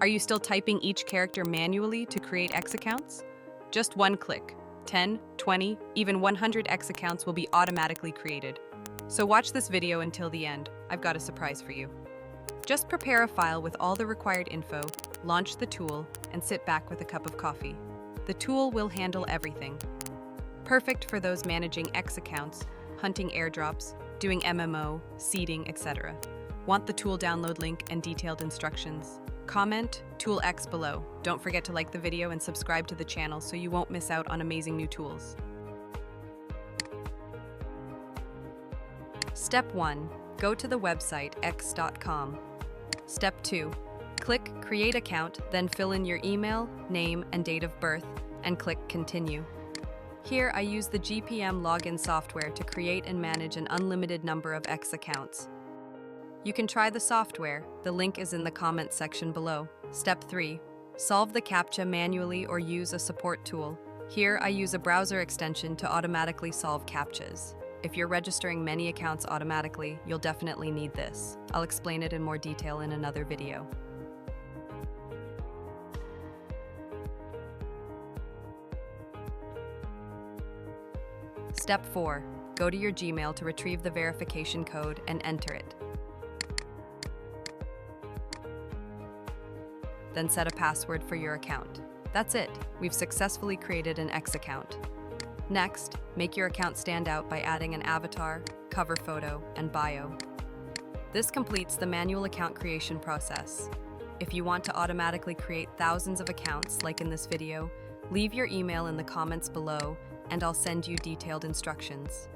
Are you still typing each character manually to create X accounts? Just one click. 10, 20, even 100 X accounts will be automatically created. So watch this video until the end. I've got a surprise for you. Just prepare a file with all the required info, launch the tool, and sit back with a cup of coffee. The tool will handle everything. Perfect for those managing X accounts, hunting airdrops, doing MMO, seeding, etc. Want the tool download link and detailed instructions? Comment Tool X below. Don't forget to like the video and subscribe to the channel so you won't miss out on amazing new tools. Step 1. Go to the website x.com. Step 2. Click Create Account, then fill in your email, name, and date of birth, and click Continue. Here I use the GPM login software to create and manage an unlimited number of X accounts. You can try the software, the link is in the comments section below. Step 3. Solve the CAPTCHA manually or use a support tool. Here I use a browser extension to automatically solve CAPTCHAs. If you're registering many accounts automatically, you'll definitely need this. I'll explain it in more detail in another video. Step 4. Go to your Gmail to retrieve the verification code and enter it. Then set a password for your account. That's it. We've successfully created an X account. Next, make your account stand out by adding an avatar, cover photo, and bio. This completes the manual account creation process. If you want to automatically create thousands of accounts, like in this video, leave your email in the comments below, and I'll send you detailed instructions.